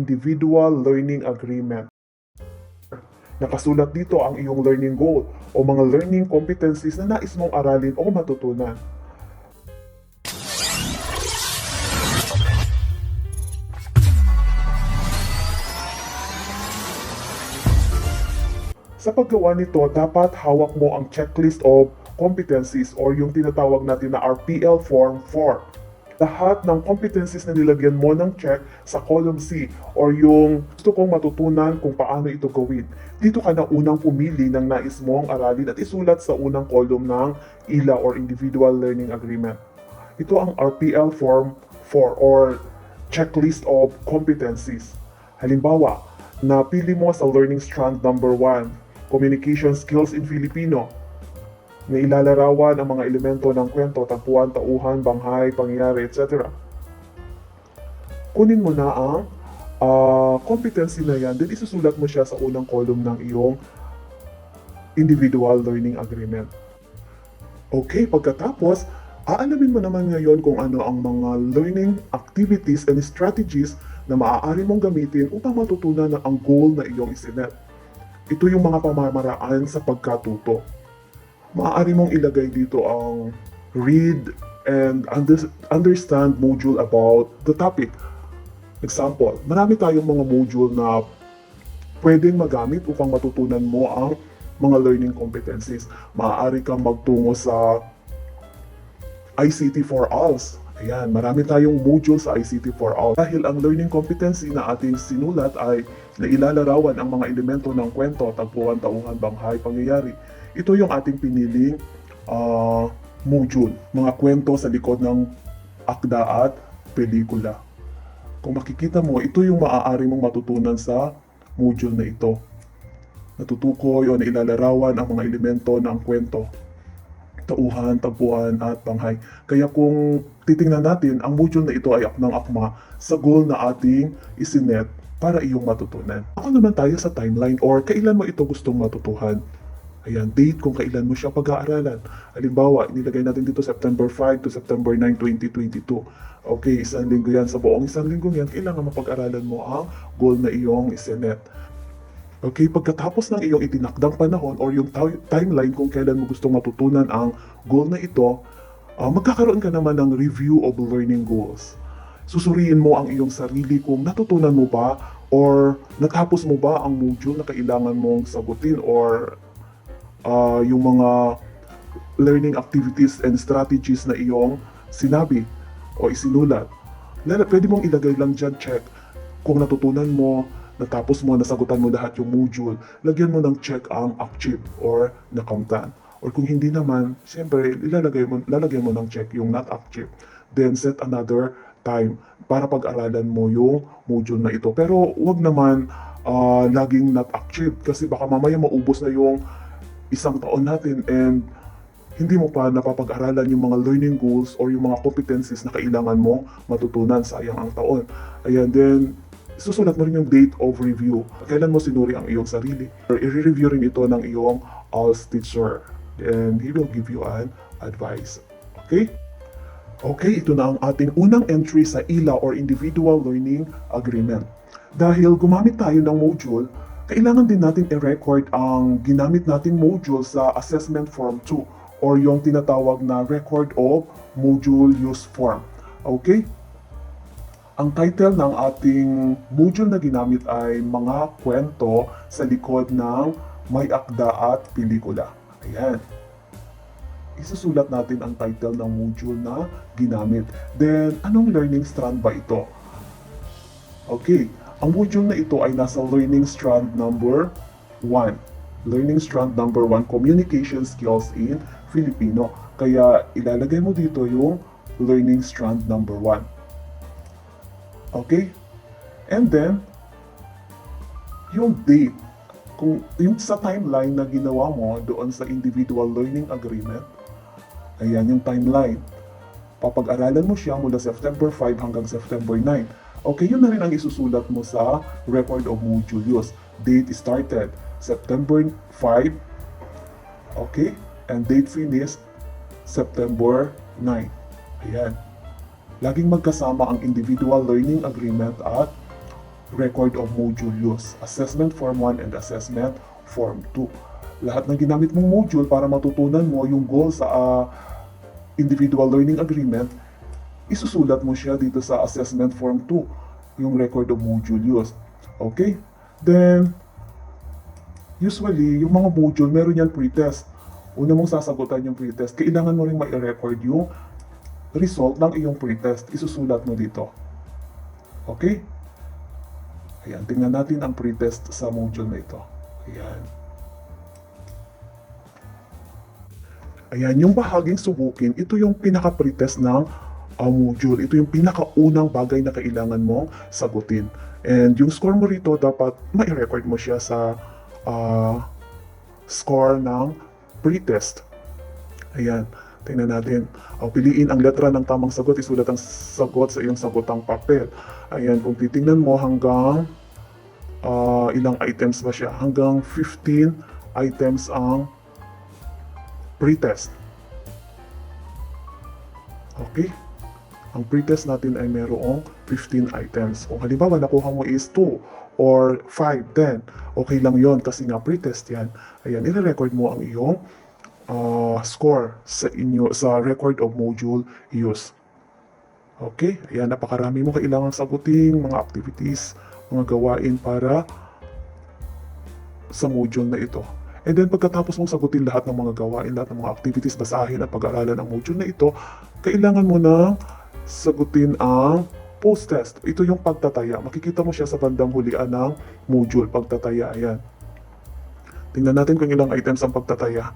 Individual Learning Agreement. Nakasulat dito ang iyong learning goal o mga learning competencies na nais mong aralin o matutunan. Sa paggawa nito, dapat hawak mo ang checklist of competencies or yung tinatawag natin na RPL Form 4. Lahat ng competencies na nilagyan mo ng check sa column C or yung gusto kong matutunan kung paano ito gawin. Dito ka na unang pumili ng nais mong aralin at isulat sa unang column ng ILA or Individual Learning Agreement. Ito ang RPL Form 4 or Checklist of Competencies. Halimbawa, napili mo sa Learning Strand number 1, Communication Skills in Filipino, na ilalarawan ang mga elemento ng kwento, tagpuan, tauhan, banghay, pangyayari, etc. Kunin mo na ang competency na yan, then isusulat mo siya sa unang column ng iyong Individual Learning Agreement. Okay, pagkatapos, aalamin mo naman ngayon kung ano ang mga learning activities and strategies na maaari mong gamitin upang matutunan ang goal na iyong isinet. Ito yung mga pamamaraan sa pagkatuto. Maaari mong ilagay dito ang read and understand module about the topic. Example, marami tayong mga module na pwedeng magamit upang matutunan mo ang mga learning competencies. Maaari kang magtungo sa ICT for ALS. Ayan, marami tayong module sa ICT for ALS. Dahil ang learning competency na ating sinulat ay na ilalarawan ang mga elemento ng kwento, tagpuan, tauhan, banghay, pangyayari. Ito yung ating piniling module, mga kwento sa likod ng akda at pelikula. Kung makikita mo, ito yung maaari mong matutunan sa module na ito. Natutukoy o nailalarawan ang mga elemento ng kwento, tauhan, tagpuan at banghay. Kaya kung titingnan natin, ang module na ito ay akmang-akma sa goal na ating isinet para iyong matutunan. Ako naman tayo sa timeline or kailan mo ito gustong matutuhan. Ayan, date kung kailan mo siya pag-aaralan. Halimbawa, inilagay natin dito September 5 to September 9, 2022. Okay, isang linggo yan. Sa buong isang linggo yan, kailangan mapag-aralan mo ang goal na iyong isinet. Okay, pagkatapos ng iyong itinakdang panahon or yung timeline kung kailan mo gustong matutunan ang goal na ito, magkakaroon ka naman ng review of learning goals. Susuriin mo ang iyong sarili kung natutunan mo ba or natapos mo ba ang module na kailangan mong sagutin or yung mga learning activities and strategies na iyong sinabi o isinulat. Pwede mong ilagay lang dyan check kung natutunan mo, natapos mo, nasagutan mo lahat yung module, lagyan mo ng check ang achieve or nakamtan. Or kung hindi naman, siyempre, lalagyan mo ng check yung not achieve. Then set another time para pag-aralan mo yung module na ito. Pero wag naman laging not achieve kasi baka mamaya maubos na yung isang taon natin and hindi mo pa napapag-aralan yung mga learning goals or yung mga competencies na kailangan mo matutunan sayang ang taon. Ayan, then susulat mo rin yung date of review. Kailan mo sinuri ang iyong sarili. Or i-review rin ito ng iyong ALS teacher. And he will give you an advice. Okay? Okay, ito na ang ating unang entry sa ILA or Individual Learning Agreement. Dahil gumamit tayo ng module, kailangan din natin i-record ang ginamit nating module sa Assessment Form 2 or yung tinatawag na Record of Module Use Form. Okay? Ang title ng ating module na ginamit ay Mga Kwento sa Likod ng May Akda at Pelikula. Ayan. Isusulat natin ang title ng module na ginamit. Then, anong learning strand ba ito? Okay. Ang module na ito ay nasa learning strand number 1. Learning strand number 1, Communication Skills in Filipino. Kaya ilalagay mo dito yung learning strand number 1. Okay? And then, yung date, kung yung sa timeline na ginawa mo doon sa Individual Learning Agreement, ayan yung timeline. Papag-aralan mo siya mula September 5 hanggang September 9. Okay, yun na rin ang isusulat mo sa Record of Module Use. Date started, September 5, okay? And date finished, September 9. Ayan. Laging magkasama ang Individual Learning Agreement at record of module use, Assessment Form 1 and Assessment Form 2. Lahat ng ginamit mong module para matutunan mo yung goal sa Individual Learning Agreement, isusulat mo siya dito sa Assessment Form 2, yung record of module use. Okay? Then, usually, yung mga module, meron yan pre-test. Una mong sasagutan yung pre-test, kailangan mo rin ma-record yung result ng iyong pre-test. Isusulat mo dito. Okay? Ayan, tingnan natin ang pre-test sa module na ito. Ayan. Ayan, yung bahaging subukin, ito yung pinaka-pre-test ng module. Ito yung pinakaunang bagay na kailangan mong sagutin. And yung score mo rito, dapat ma-record mo siya sa score ng pre-test. Ayan, tingnan natin. Piliin ang letra ng tamang sagot, isulat ang sagot sa iyong sagotang papel. Ayan, kung titingnan mo hanggang ilang items ba siya? Hanggang 15 items ang pre-test. Okay? Ang pre-test natin ay mayroong 15 items. Kung halimbawa nakuha mo is 2 or 5, 10, okay lang yon kasi nga pre-test yan. Ayan, i-record mo ang iyong score sa record of module use. Okay? Ayan, napakarami mo kailangang sagutin, mga activities, mga gawain para sa module na ito. And then pagkatapos mong sagutin lahat ng mga gawain, lahat ng mga activities, basahin at pag-aralan ng module na ito, kailangan mo na sagutin ang post-test. Ito yung pagtataya. Makikita mo siya sa bandang hulian ng module, pagtataya. Ayan. Tingnan natin kung ilang items ang pagtataya.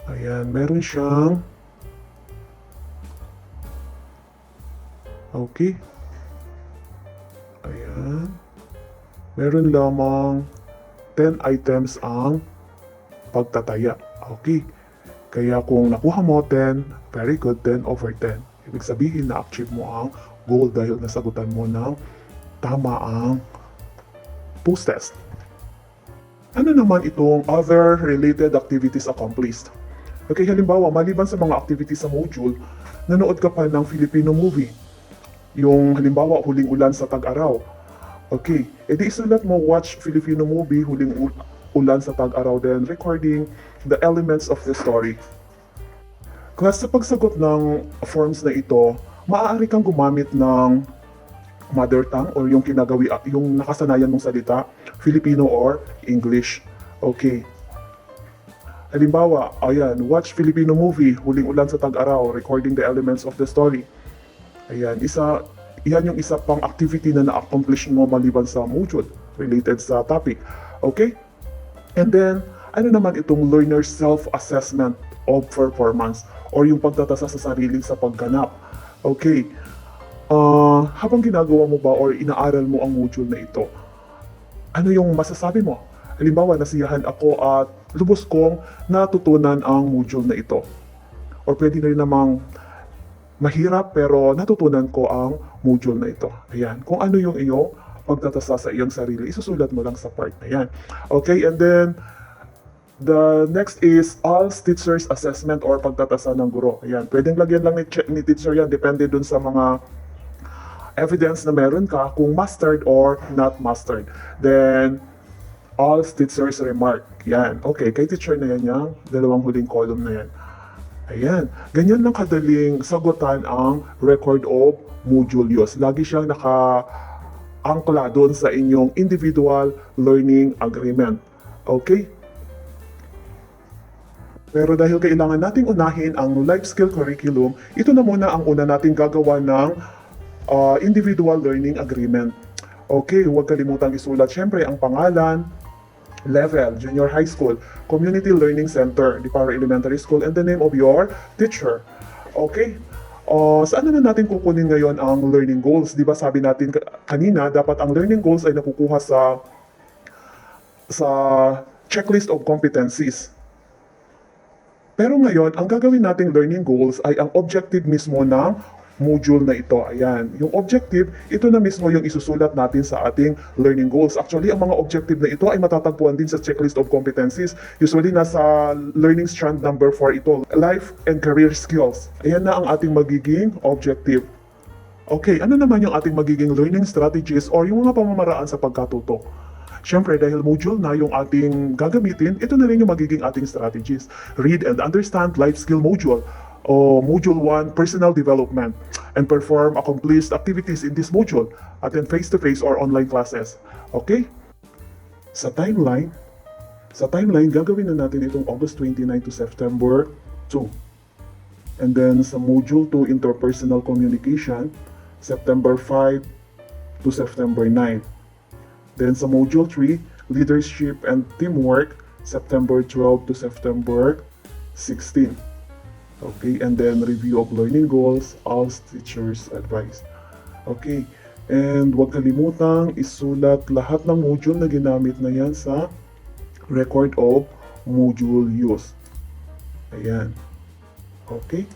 Ayan, meron siyang okay. Ayan. Meron lamang 10 items ang pagtataya. Okay. Kaya kung nakuha mo 10, very good, 10 over 10. Ibig sabihin na achieve mo ang goal dahil nasagutan mo ng tama ang post-test. Ano naman itong other related activities accomplished? Okay, halimbawa, maliban sa mga activities sa module, nanood ka pa ng Filipino movie. Yung halimbawa, Huling Ulan sa Tag-Araw. Okay, edi isulat mo, watch Filipino movie, Huling Ulan sa Tag-Araw, then recording the elements of the story. Class, sa pagsagot ng forms na ito, maaari kang gumamit ng mother tongue or yung yung nakasanayan mong salita, Filipino or English. Okay. Halimbawa, ayan, watch Filipino movie, Huling Ulan sa Tag-Araw, recording the elements of the story. Ayan, yan yung isa pang activity na na-accomplish mo maliban sa module related sa topic. Okay? And then, ano naman itong learner self-assessment of performance or yung pagtatasa sa sarili sa pagganap. Okay. Habang ginagawa mo ba or inaaral mo ang module na ito, ano yung masasabi mo? Halimbawa, nasiyahan ako at lubos kong natutunan ang module na ito. Or pwede na rin namang mahirap pero natutunan ko ang module na ito. Ayan. Kung ano yung iyong pagtatasa sa iyong sarili, isusulat mo lang sa part na yan. Okay, and then the next is ALS Teacher's Assessment or pagtatasa ng guro. Ayan. Pwedeng lagyan lang ni teacher yan. Depende dun sa mga evidence na meron ka kung mastered or not mastered. Then, ALS Teacher's Remark. Yan. Okay, kay teacher na yan yung dalawang huling column na yan. Ayan. Ganyan lang kadaling sagutan ang record of module use. Lagi siyang naka-angkla doon sa inyong individual learning agreement. Okay? Pero dahil kailangan nating unahin ang life skill curriculum, ito na muna ang una nating gagawa ng individual learning agreement. Okay, huwag kalimutang isulat syempre ang pangalan, level, junior high school, community learning center, di para elementary school, and the name of your teacher. Okay? Saan naman natin kukunin ngayon ang learning goals? Di ba sabi natin kanina, dapat ang learning goals ay nakukuha sa checklist of competencies. Pero ngayon, ang gagawin nating learning goals ay ang objective mismo ng module na ito. Ayan. Yung objective, ito na mismo yung isusulat natin sa ating learning goals. Actually, ang mga objective na ito ay matatagpuan din sa checklist of competencies. Usually, nasa learning strand number 4 ito. Life and career skills. Ayan na ang ating magiging objective. Okay, ano naman yung ating magiging learning strategies or yung mga pamamaraan sa pagkatuto? Siyempre, dahil module na yung ating gagamitin, ito na rin yung magiging ating strategies. Read and understand life skill module o Module 1, Personal Development, and perform accomplished activities in this module, attend face-to-face or online classes. Okay? Sa timeline, gagawin na natin itong August 29 to September 2. And then sa Module 2, Interpersonal Communication, September 5 to September 9. Then sa Module 3, Leadership and Teamwork, September 12 to September 16. Okay, and then review of learning goals, as teachers advice. Okay, and huwag kalimutang isulat lahat ng module na ginamit na yan sa record of module use. Ayan. Okay.